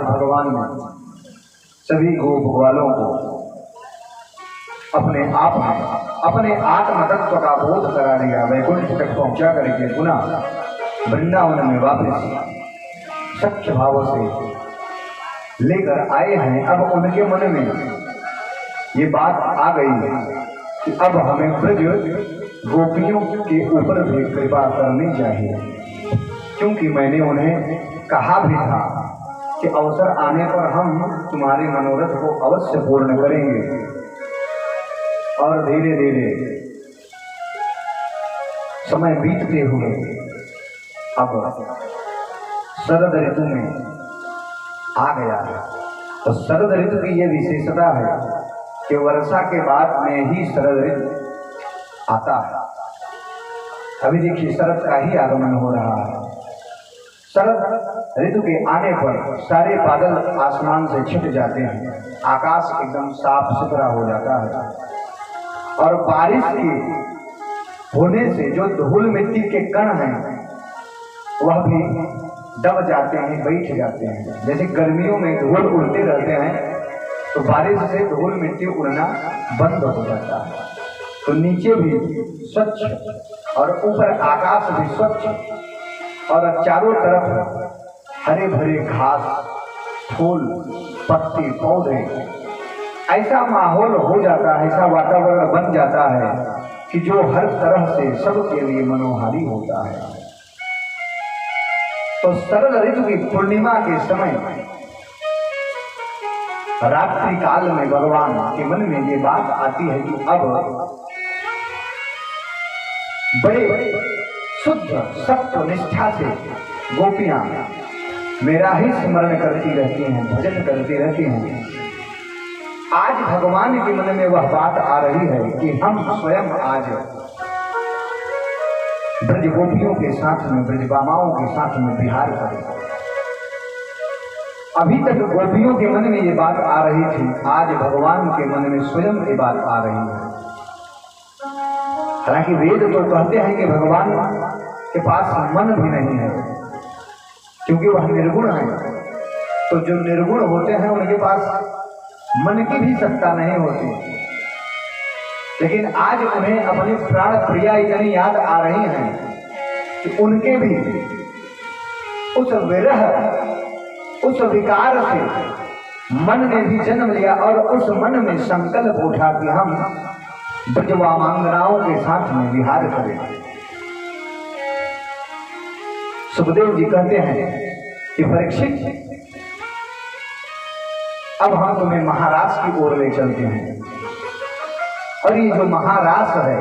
भगवान ने सभी गोप ग्वालों को अपने आप में अपने आत्म तत्व का बोध करा दिया, वैकुंठ तक पहुंचा करके पुनः वृंदावन में वापस सच्चे भाव से लेकर आए हैं। अब उनके मन में ये बात आ गई कि अब हमें ब्रज गोपियों के ऊपर भी कृपा करनी चाहिए, क्योंकि मैंने उन्हें कहा भी था कि अवसर आने पर हम तुम्हारे मनोरथ को अवश्य पूर्ण करेंगे। और धीरे धीरे समय बीतते हुए अब शरद ऋतु में आ गया है। तो शरद ऋतु की यह विशेषता है कि वर्षा के बाद में ही शरद ऋतु आता है। अभी देखिए शरद का ही आगमन हो रहा है। शरद ऋतु के आने पर सारे बादल आसमान से छिप जाते हैं, आकाश एकदम साफ सुथरा हो जाता है और बारिश के होने से जो धूल मिट्टी के कण हैं वह भी दब जाते हैं, बैठ जाते हैं। जैसे गर्मियों में धूल उड़ते रहते हैं तो बारिश से धूल मिट्टी उड़ना बंद हो जाता है। तो नीचे भी स्वच्छ और ऊपर आकाश भी स्वच्छ और चारों तरफ हरे भरे घास, फूल, पत्ते, पौधे, ऐसा माहौल हो जाता है, ऐसा वातावरण बन जाता है कि जो हर तरह से सबके लिए मनोहारी होता है। तो शरद ऋतु की पूर्णिमा के समय रात्रि काल में भगवान के मन में ये बात आती है कि अब बड़े शुद्ध सत्व निष्ठा से गोपियां मेरा ही स्मरण करती रहती हैं, भजन करती रहती हैं। आज भगवान के मन में वह बात आ रही है कि हम स्वयं आज ब्रज गोपियों के साथ में, ब्रजबामाओं के साथ में विहार करें। अभी तक गोपियों के मन में ये बात आ रही थी, आज भगवान के मन में स्वयं ये बात आ रही है। हालांकि वेद तो कहते हैं कि भगवान के पास मन भी नहीं है, क्योंकि वह निर्गुण है। तो जो निर्गुण होते हैं उनके पास मन की भी सत्ता नहीं होती। लेकिन आज उन्हें अपनी प्राण प्रिया इतनी याद आ रही हैं कि उनके भी उस विरह, उस विकार से मन ने भी जन्म लिया और उस मन में संकल्प उठा कि हम ब्रजवामांगनाओं के साथ में विहार करें। सुखदेव जी कहते हैं कि परीक्षित, अब हम तुम्हें महारास की ओर ले चलते हैं। और ये जो महारास है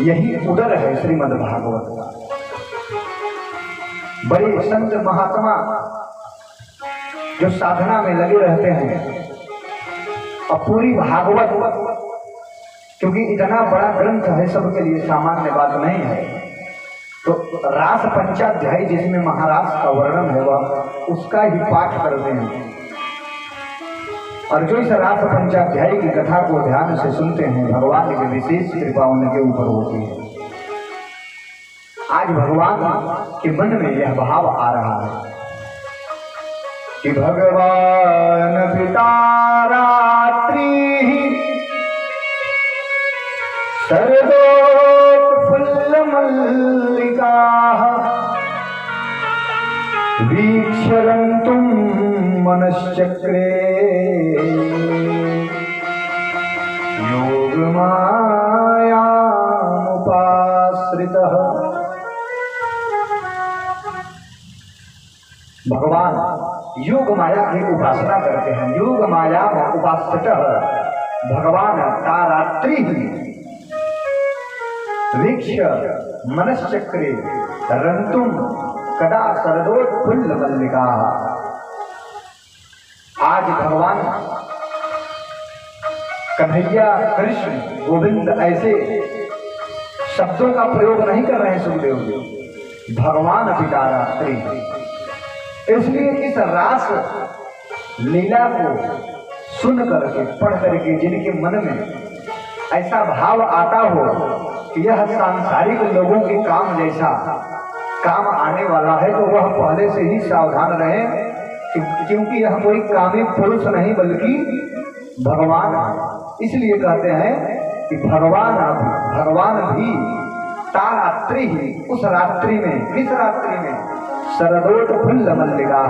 यही उदर है श्रीमद् भागवत का। बड़े संत महात्मा जो साधना में लगे रहते हैं और पूरी भागवत, क्योंकि इतना बड़ा ग्रंथ है सबके लिए सामान्य बात नहीं है, तो रास पंचाध्यायी जिसमें महारास का वर्णन है वह उसका ही पाठ करते हैं। और जो इस रास पंचाध्यायी की कथा को ध्यान से सुनते हैं भगवान की विशेष कृपा उनके ऊपर होती है। आज भगवान के मन में यह भाव आ रहा है कि भगवान पिता रात्रि शरदोत्फुल्ल मल्लिका वीक्षरन्तुं मनश्चक्रे योगमायामुपाश्रितः। भगवान योग माया की उपासना करते हैं। योग माया उपासितः भगवान तारात्रि वीक्ष मनश्चक्रे रंतुम कदा शरदोत्फुल्ल मल्लिका। आज भगवान कन्हैया, कृष्ण, गोविंद ऐसे शब्दों का प्रयोग नहीं कर रहे हैं सुखदेव जी, भगवान पिता रात्रि। इसलिए इस रास लीला को सुन करके, पढ़ करके जिनके मन में ऐसा भाव आता हो कि यह सांसारिक लोगों के काम जैसा काम आने वाला है तो वह पहले से ही सावधान रहे, क्योंकि यह कोई कामी पुरुष नहीं बल्कि भगवान है। इसलिए कहते हैं कि भगवान भी तारात्रि ही उस रात्रि में, किस रात्रि में, शरदोत्फुल्ल मल्लिका,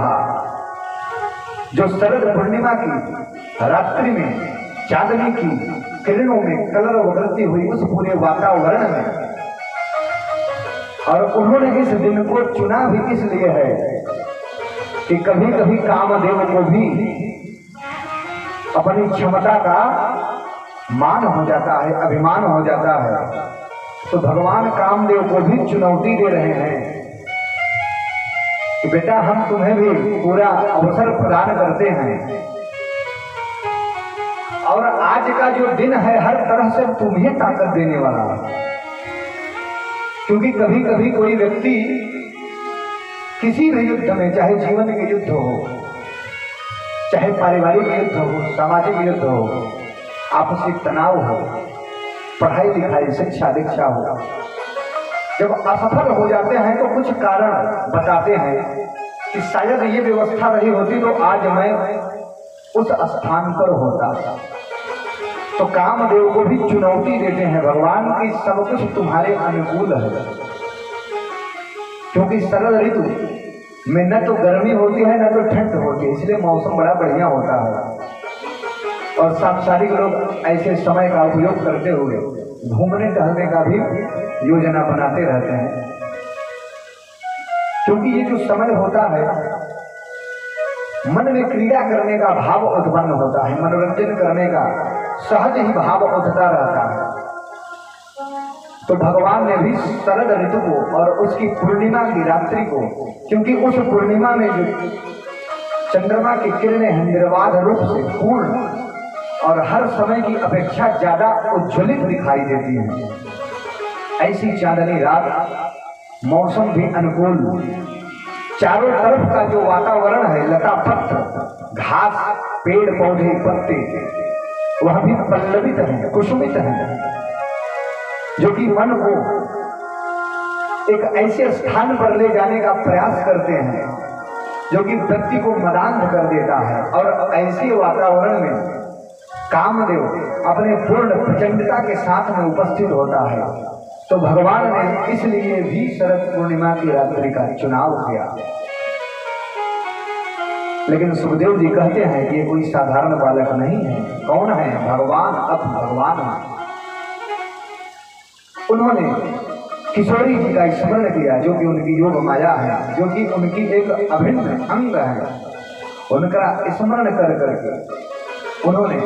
जो शरद पूर्णिमा की रात्रि में चांदनी की किरणों में कलर उभरती हुई उस पूरे वातावरण में। और उन्होंने इस दिन को चुना भी इसलिए है कि कभी कभी कामदेव को भी अपनी क्षमता का मान हो जाता है, अभिमान हो जाता है। तो भगवान कामदेव को भी चुनौती दे रहे हैं कि बेटा हम तुम्हें भी पूरा अवसर प्रदान करते हैं, और आज का जो दिन है हर तरह से तुम्हें ताकत देने वाला है। क्योंकि कभी कभी कोई व्यक्ति किसी भी युद्ध में, चाहे जीवन के युद्ध हो, चाहे पारिवारिक युद्ध हो, सामाजिक युद्ध हो, आपसी तनाव हो, पढ़ाई लिखाई शिक्षा दीक्षा हो, जब असफल हो जाते हैं तो कुछ कारण बताते हैं कि शायद ये व्यवस्था रही होती तो आज मैं उस स्थान पर होता। तो कामदेव को भी चुनौती देते हैं भगवान की सब कुछ तुम्हारे अनुकूल है, क्योंकि शरद ऋतु में न तो गर्मी होती है न तो ठंड होती है, इसलिए मौसम बड़ा बढ़िया होता है। और सांसारिक लोग ऐसे समय का उपयोग करते हुए घूमने टहलने का भी योजना बनाते रहते हैं, क्योंकि ये जो समय होता है मन में क्रीड़ा करने का भाव उत्पन्न होता है, मनोरंजन करने का सहज ही भाव उठता रहता है। तो भगवान ने भी शरद ऋतु को और उसकी पूर्णिमा की रात्रि को, क्योंकि उस पूर्णिमा में जो चंद्रमा की किरणें निर्बाध रूप से पूर्ण और हर समय की अपेक्षा ज्यादा उज्ज्वलित दिखाई देती है, ऐसी चांदनी रात, मौसम भी अनुकूल, चारों तरफ का जो वातावरण है, लता पत्र, घास, पेड़ पौधे, पत्ते, वह भी पल्लवित है, कुसुमित है, जो कि मन को एक ऐसे स्थान पर ले जाने का प्रयास करते हैं जो कि व्यक्ति को मदान्ध कर देता है। और ऐसे वातावरण में कामदेव अपने पूर्ण प्रचंडता के साथ में उपस्थित होता है। तो भगवान ने इसलिए भी शरद पूर्णिमा की रात्रि का चुनाव किया। लेकिन सुखदेव जी कहते हैं कि ये कोई साधारण बालक नहीं है। कौन है? भगवान, अब भगवान है। उन्होंने किशोरी जी का स्मरण किया, जो कि उनकी योग माया है, जो कि उनकी एक अभिन्न अंग है। उनका स्मरण कर करके उन्होंने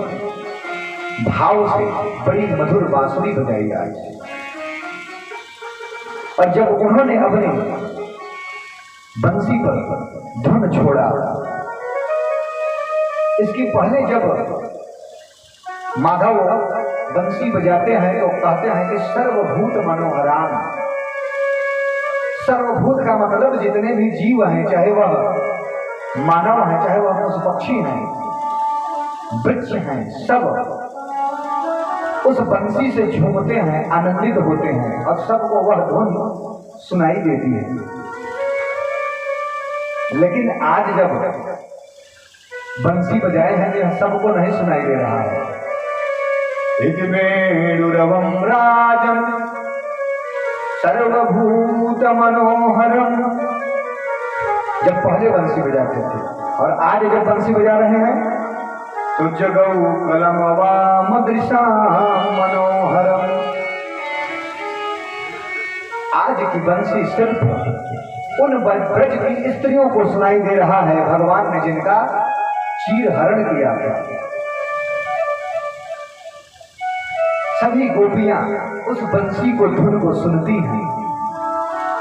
भाव से बड़ी मधुर बांसुरी बजाई आज। और जब उन्होंने अपने बंसी पर धुन छोड़ा, इसके पहले जब माधव बंसी बजाते हैं तो कहते हैं कि सर्वभूत मनोहरान। सर्वभूत का मतलब जितने भी जीव हैं, चाहे वह मानव है, चाहे वह पशु पक्षी हैं, वृक्ष हैं, सब उस बंसी से झूमते हैं, आनंदित होते हैं और सबको वह धुन सुनाई देती है। लेकिन आज जब बंसी बजाए हैं तो यह सबको नहीं सुनाई दे रहा है। एक वेणुरवं राजं सर्वभूत मनोहरम, जब पहले बंसी बजाते थे, और आज जब बंसी बजा रहे हैं तो जगौ कलमवाम दृशाम मनोहरम। आज की बंसी सिर्फ उन ब्रज की स्त्रियों को सुनाई दे रहा है, भगवान ने जिनका चीर हरण किया था। सभी गोपियां उस बंसी को धुन को सुनती हैं,